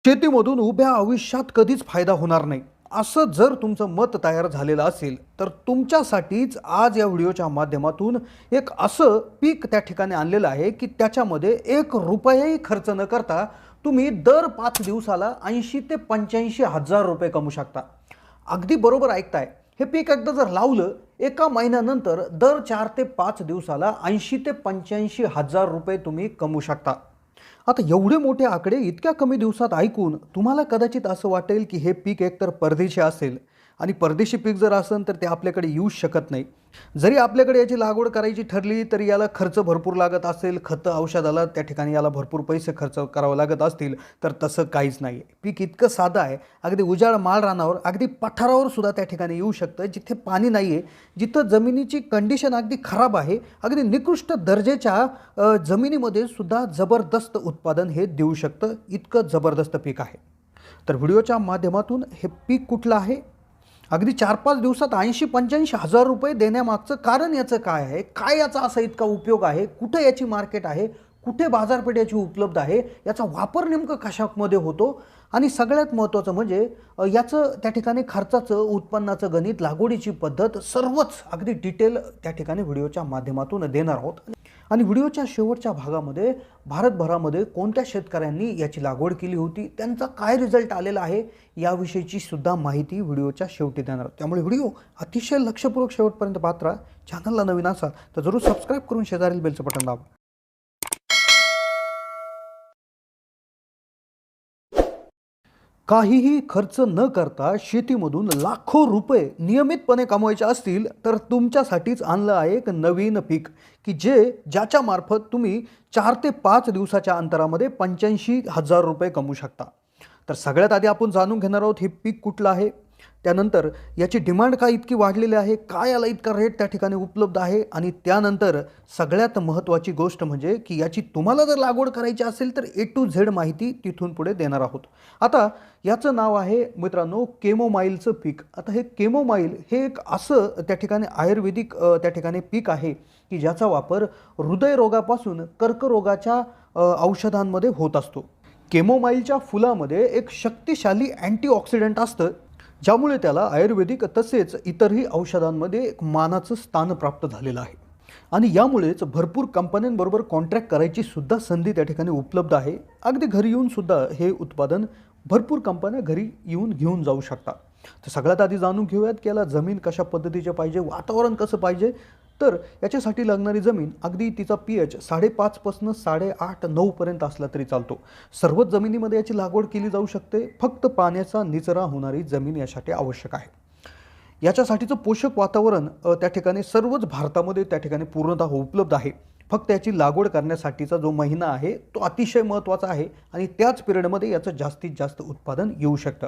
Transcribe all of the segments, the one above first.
शेतीमधून उभ्या आयुष्यात कधीच फायदा होणार नाही असं जर तुमचं मत तयार झालेलं असेल तर तुमच्यासाठीच आज या व्हिडिओच्या माध्यमातून एक असं पीक त्या ठिकाणी आणलेलं आहे की त्याच्यामध्ये 1 रुपयाही खर्च न करता तुम्ही दर 5 दिवसाला 80 ते 85 हजार रुपये कमवू शकता। अगदी बरोबर ऐकताय। हे पीक एकदा जर लावलं एका महिन्यानंतर दर 4 ते 5 दिवसाला 80 ते 85 हजार रुपये तुम्ही कमवू शकता। आता एवढे मोठे आकडे इतक्या कमी दिवसात ऐकून तुम्हाला कदाचित असं वाटेल की हे पीक एकतर परदेशी असेल आणि परदेशी पीक जर असेल तर ते आपल्याकडे येऊ शकत नाही। जरी आपल्याकडे याची लागवड करायची ठरली तरी याला खर्च भरपूर लागत असेल, खत औषधाला त्या ठिकाणी याला भरपूर पैसे खर्च करावे लागत असतील, तर तसं काहीच नाही। पीक इतकं साधं आहे, अगदी उजाड माळ रानावर, अगदी पठारावर सुद्धा त्या ठिकाणी येऊ शकतं, जिथे पाणी नाही आहे, जिथं जमिनीची कंडिशन अगदी खराब आहे, अगदी निकृष्ट दर्जाच्या जमिनीमध्ये सुद्धा जबरदस्त उत्पादन हे देऊ शकतं। इतकं जबरदस्त पीक आहे। तर व्हिडिओच्या माध्यमातून हे पीक कुठलं आहे, अगदी 4-5 दिवसात 80-85 हजार रुपये देण्यामागचं कारण याचं काय आहे, काय याचा असा इतका उपयोग आहे, कुठे याची मार्केट आहे, कुठे बाजारपेठ याची उपलब्ध आहे, याचा वापर नेमकं कशामध्ये होतो आणि सगळ्यात महत्त्वाचं म्हणजे याचं त्या ठिकाणी खर्चाचं, उत्पन्नाचं गणित, लागवडीची पद्धत सर्वच अगदी डिटेल त्या ठिकाणी व्हिडिओच्या माध्यमातून देणार आहोत। आणि व्हिडिओच्या शेवटच्या भागामध्ये भारतभरामध्ये कोणत्या शेतकऱ्यांनी याची लागवड केली होती, त्यांचा काय रिझल्ट आलेला आहे याविषयीची सुद्धा माहिती व्हिडिओच्या शेवटी देणार आहोत। त्यामुळे व्हिडिओ अतिशय लक्षपूर्वक शेवटपर्यंत पाहत राहा। चॅनलला नवीन असाल तर जरूर सबस्क्राईब करून शेजारील बेलचं बटन दाबा। काहीही खर्च न करता शेतीमधून लाखो रुपये नियमितपणे कमवायचे असतील तर तुमच्यासाठीच आणलं आहे एक नवीन पीक की ज्याच्या मार्फत तुम्ही 4 ते 5 दिवसाच्या अंतरामध्ये 85 हजार रुपये कमवू शकता। तर सगळ्यात आधी आपण जाणून घेणार आहोत हे पीक कुठलं आहे, त्यानंतर याची डिमांड काय इतकी वाढलेली आहे, काय याला इतका रेट त्या ठिकाणी उपलब्ध आहे, आणि त्यानंतर सगळ्यात महत्त्वाची गोष्ट म्हणजे की याची तुम्हाला जर लागवड करायची असेल तर A to Z माहिती तिथून पुढे देणार आहोत। आता याचं नाव आहे मित्रांनो केमोमाईलचं पीक। आता हे केमोमाईल हे एक असं त्या ठिकाणी आयुर्वेदिक त्या ठिकाणी पीक आहे की ज्याचा वापर हृदयरोगापासून कर्करोगाच्या औषधांमध्ये होत असतो। केमोमाईलच्या फुलामध्ये एक शक्तिशाली अँटीऑक्सिडंट असतं ज्यामुळे त्याला आयुर्वेदिक तसेच इतरही औषधांमध्ये एक मानाचं स्थान प्राप्त झालेलं आहे आणि यामुळेच भरपूर कंपन्यांबरोबर कॉन्ट्रॅक्ट करायची सुद्धा संधी त्या ठिकाणी उपलब्ध आहे। अगदी घरी येऊन सुद्धा हे उत्पादन भरपूर कंपन्या घरी येऊन घेऊन जाऊ शकतात। तर सगळ्यात आधी जाणून घेऊयात की याला जमीन कशा पद्धतीचे पाहिजे, वातावरण कसं पाहिजे। तर याच्यासाठी लागणारी जमीन अगदी तिचा pH 5.5 पासून 8.5-9 पर्यंत असला तरी चालतो। सर्वच जमिनीमध्ये याची लागवड केली जाऊ शकते, फक्त पाण्याचा निचरा होणारी जमीन यासाठी आवश्यक आहे। याच्यासाठीचं पोषक वातावरण त्या ठिकाणी सर्वच भारतामध्ये त्या ठिकाणी पूर्णतः उपलब्ध आहे। फक्त याची लागवड करण्यासाठीचा जो महिना आहे तो अतिशय महत्त्वाचा आहे आणि त्याच पिरियडमध्ये याचं जास्तीत जास्त उत्पादन येऊ शकतं।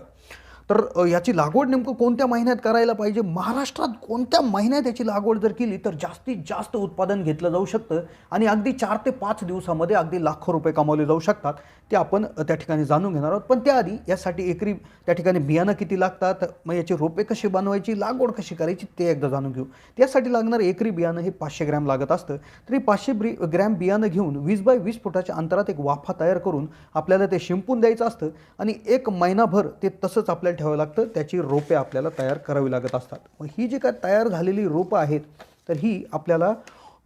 तर याची लागवड नेमकं कोणत्या महिन्यात करायला पाहिजे, महाराष्ट्रात कोणत्या महिन्यात याची लागवड जर केली तर जास्तीत जास्त उत्पादन घेतलं जाऊ शकतं आणि अगदी 4 ते 5 दिवसामध्ये अगदी लाखो रुपये कमावले जाऊ शकतात, ते आपण त्या ठिकाणी जाणून घेणार आहोत। पण त्याआधी यासाठी एकरी त्या ठिकाणी बियाणं किती लागतात, मग याची रोपे कशी बनवायची, लागवड कशी करायची ते एकदा जाणून घेऊ। त्यासाठी लागणारं एकरी बियाणं हे 500 ग्रॅम लागत असतं। तरी 500 ग्रॅम बियाणं घेऊन 20 बाय 20 फुटाच्या अंतरात एक वाफा तयार करून आपल्याला ते शिंपून द्यायचं असतं आणि 1 महिनाभर ते तसंच आपल्याला ठेवावं लागतं। त्याची रोपे आपल्याला तयार करावी लागत असतात। मग ही जी काय तयार झालेली रोपं आहेत तर ही आपल्याला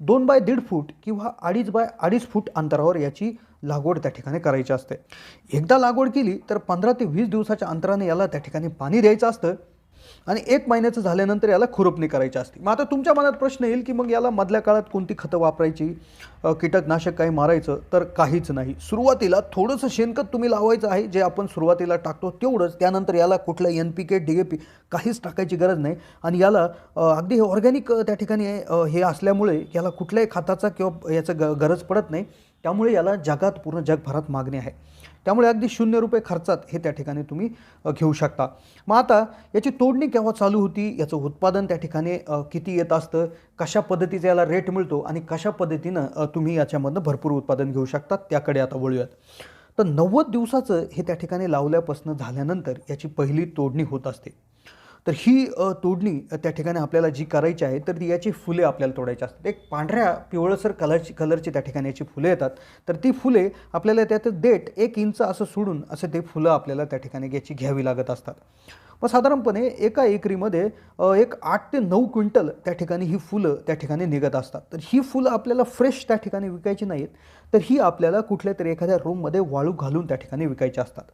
2 बाय 1.5 फूट किंवा 2.5 बाय 2.5 फूट अंतरावर याची लागवड त्या ठिकाणी करायची असते। एकदा लागवड केली तर 15 ते 20 दिवसाच्या अंतराने याला त्या ठिकाणी पाणी द्यायचं असतं आणि 1 महिन्याचं झाल्यानंतर याला खुरपणी करायची असते। मग आता तुमच्या मनात प्रश्न येईल की मग याला मधल्या काळात कोणती खतं वापरायची, कीटकनाशक काही मारायचं, तर काहीच नाही। सुरुवातीला थोडंसं शेणखत तुम्ही लावायचं आहे, जे आपण सुरुवातीला टाकतो तेवढंच। त्यानंतर याला कुठलं NPK DAP काहीच टाकायची गरज नाही आणि याला अगदी ऑर्गॅनिक त्या ठिकाणी हे असल्यामुळे याला कुठल्याही खताचा किंवा याचं गरज पडत नाही। त्यामुळे याला जगात पूर्ण जगभरात मागणी आहे। त्यामुळे अगदी 0 रुपये खर्चात हे त्या ठिकाणी तुम्ही घेऊ शकता। मग आता याची तोडणी केव्हा चालू होती, याचं उत्पादन त्या ठिकाणी किती येत असतं, कशा पद्धतीचा याला रेट मिळतो आणि कशा पद्धतीनं तुम्ही याच्यामधनं भरपूर उत्पादन घेऊ शकता, त्याकडे आता वळूयात। तर 90 दिवसाचं हे त्या ठिकाणी लावल्यापासून झाल्यानंतर याची पहिली तोडणी होत असते। तर ही तोडणी त्या ठिकाणी आपल्याला जी करायची आहे तर ती याची फुले आपल्याला तोडायची असतात. एक पांढऱ्या पिवळसर कलरची त्या ठिकाणी याची फुले येतात. तर ती फुले आपल्याला त्यात देठ 1 इंच असं सोडून असं ते फुलं आपल्याला त्या ठिकाणी याची घ्यावी लागत असतात. मग साधारणपणे एका एकरीमध्ये एक 8 ते 9 क्विंटल त्या ठिकाणी ही फुलं त्या ठिकाणी निघत असतात. तर ही फुलं आपल्याला फ्रेश त्या ठिकाणी विकायची नाहीत, तर ही आपल्याला कुठल्यातरी एखाद्या रूममध्ये वाळू घालून त्या ठिकाणी विकायची असतात.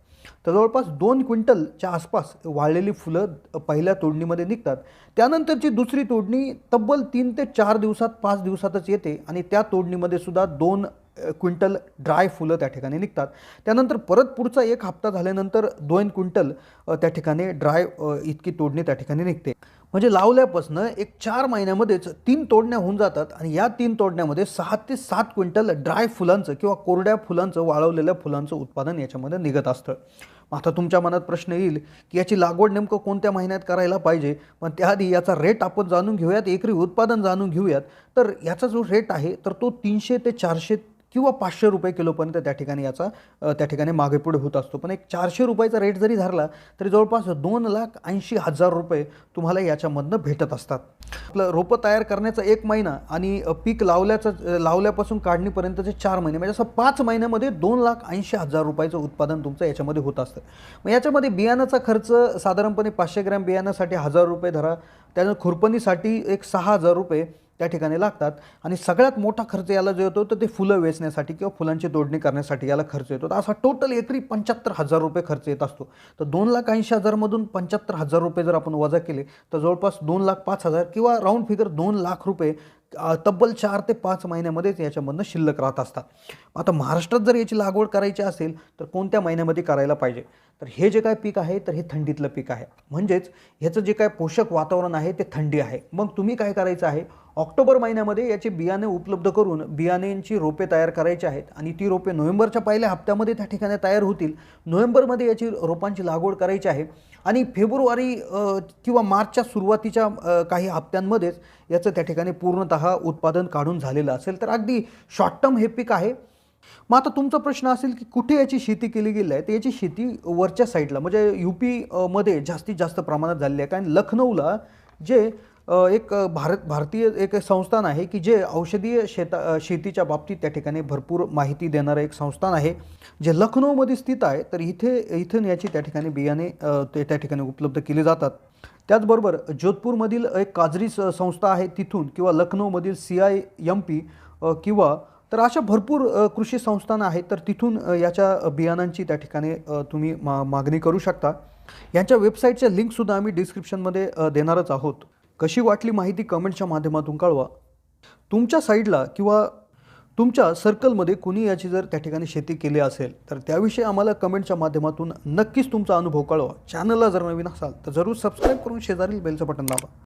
तर जवळपास 2 क्विंटलच्या आसपास वाळलेली फुलं पहिल्या तोडणीमध्ये निघतात. त्यानंतरची दुसरी तोडणी तब्बल 3 ते 4 दिवसात 5 दिवसातच येते आणि त्या तोडणीमध्ये सुद्धा 2 क्विंटल ड्राय फुलं त्या ठिकाणी निघतात. त्यानंतर परत पुढचा 1 हप्ता झाल्यानंतर 2 क्विंटल त्या ठिकाणी ड्राय इतकी तोडणी त्या ठिकाणी निघते. म्हणजे लावल्यापासून एक 4 महिन्यामध्येच 3 तोडण्या होऊन जातात आणि या 3 तोडण्यामध्ये 6 ते 7 क्विंटल ड्राय फुलांचं किंवा कोरड्या फुलांचं, वाळवलेल्या फुलांचं उत्पादन याच्यामध्ये निघत असतं. आता तुमच्या मनात प्रश्न येईल की याची लागवड नेमकं कोणत्या महिन्यात करायला पाहिजे, पण त्याआधी याचा रेट आपण जाणून घेऊयात, एकरी उत्पादन जाणून घेऊयात. तर याचा जो रेट आहे तर तो 300 ते 400 किंवा 500 रुपये किलोपर्यंत त्या ठिकाणी याचा त्या ठिकाणी मागे पुढे होत असतो. पण एक 400 रुपयाचा रेट जरी धरला तरी जवळपास 2,80,000 रुपये तुम्हाला याच्यामधनं भेटत असतात. आपलं रोपं तयार करण्याचा 1 महिना आणि पीक लावल्यापासून काढणीपर्यंतचे 4 महिने म्हणजे असं 5 महिन्यामध्ये 2,80,000 रुपयाचं उत्पादन तुमचं याच्यामध्ये होत असतं. मग याच्यामध्ये बियाणाचा खर्च साधारणपणे 500 ग्रॅम बियाण्यासाठी 1,000 रुपये धरा. त्यानंतर खुरपणीसाठी एक 6,000 रुपये त्या ठिकाणी लागतात आणि सगळ्यात मोठा खर्च याला जो येतो तर ते फुलं वेचण्यासाठी किंवा फुलांची तोडणी करण्यासाठी याला खर्च येतो. तर असा टोटल एकरी 75,000 रुपये खर्च येत असतो. तर 2,80,000 मधून 75,000 रुपये जर आपण वजा केले तर जवळपास 2,05,000 किंवा राऊंड फिगर 2,00,000 रुपये तब्बल 4 ते 5 महिन्यामध्येच याच्यामधनं शिल्लक राहत असतात. आता महाराष्ट्रात जर याची लागवड करायची असेल तर कोणत्या महिन्यामध्ये करायला पाहिजे? तर हे जे काय पीक आहे तर हे थंडीतलं पीक आहे. म्हणजेच ह्याचं जे काय पोषक वातावरण आहे ते थंडी आहे. मग तुम्ही काय करायचं आहे, ऑक्टोबर महिन्यामध्ये याचे बियाणे उपलब्ध करून बियाण्यांची रोपे तयार करायची आहेत आणि ती रोपे नोव्हेंबरच्या पहिल्या हप्त्यामध्ये त्या ठिकाणी तयार होतील. नोव्हेंबरमध्ये याची रोपांची लागवड करायची आहे आणि फेब्रुवारी किंवा मार्चच्या सुरुवातीच्या काही हप्त्यांमध्येच याचं त्या ठिकाणी पूर्णतः उत्पादन काढून झालेलं असेल. तर अगदी शॉर्ट टर्म हे पीक आहे. मग आता तुमचा प्रश्न असेल की कुठे याची शेती केली गेली आहे, तर याची शेती वरच्या साईडला म्हणजे यूपीमध्ये जास्तीत जास्त प्रमाणात झालेली आहे. कारण लखनौला जे एक भारतीय एक संस्थान आहे की जे औषधीय शेतीच्या बाबतीत त्या ठिकाणी भरपूर माहिती देणारं एक संस्थान आहे जे लखनौमध्ये स्थित आहे. तर इथून याची त्या ठिकाणी बियाणे ते त्या ठिकाणी उपलब्ध केली जातात. त्याचबरोबर जोधपूरमधील एक काजरी संस्था आहे तिथून किंवा लखनौमधील CIMP किंवा तर अशा भरपूर कृषी संस्थानं आहेत. तर तिथून याच्या बियाणांची त्या ठिकाणी तुम्ही मागणी करू शकता. यांच्या वेबसाईटच्या लिंकसुद्धा आम्ही डिस्क्रिप्शनमध्ये देणारच आहोत. कशी वाटली माहिती कमेंटच्या माध्यमातून कळवा. तुमच्या साईडला किंवा तुमच्या सर्कलमध्ये कुणी याची जर त्या ठिकाणी शेती केली असेल तर त्याविषयी आम्हाला कमेंटच्या माध्यमातून नक्कीच तुमचा अनुभव कळवा. चॅनलला जर नवीन असाल तर जरूर सबस्क्राईब करून शेजारील बेलचं बटन दाबा.